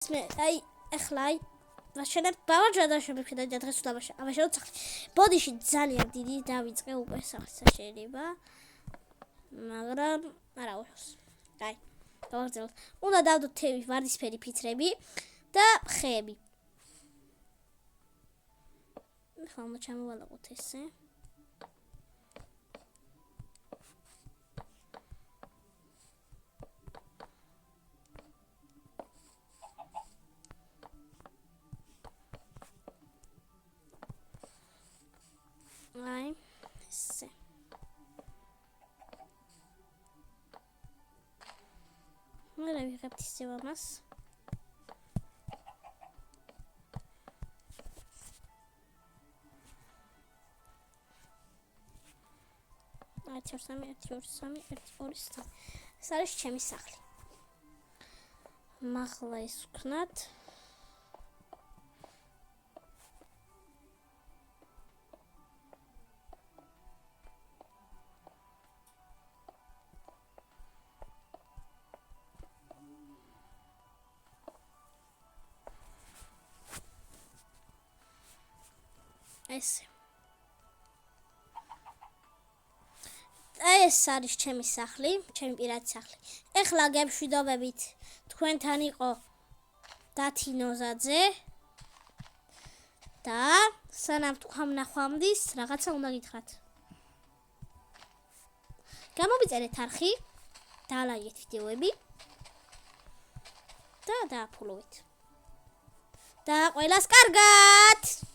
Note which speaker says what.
Speaker 1: აი ეხლა აი ვაშენებ ბავშვად და შემეხედა და დღეს უდაბაში ავაშენოთ სახლი. ბოდიში ძალიან დიდი დავიწყე უკვე სახლისა შეიძლება. მაგრამ არა უშავს. აი გავაგრძელოთ. უნდა დავდოთ თევი ვარდისფერი ფიცრები და ხეები. ხა უნდა ჩამოვალაგოთ ესე. აი ესე. მერე ვიღებთ ისევ ამას. აი 1 2 3 1 2 3 ეს არის ჩემი სახლი. მაღლა ის ვქნათ. ესე. ეს არის ჩემი სახლი, ჩემი პირადი სახლი. ეხლა გემშვიდობებით თქვენთან იყო დათი ნოზაძე და სანამ თქვენ ნახვამდის რაღაცა უნდა გითხრათ. გამომიწერეთ არხი, დალაიქეთ ვიდეოები და დააფოლოვეთ. და ყველას კარგად!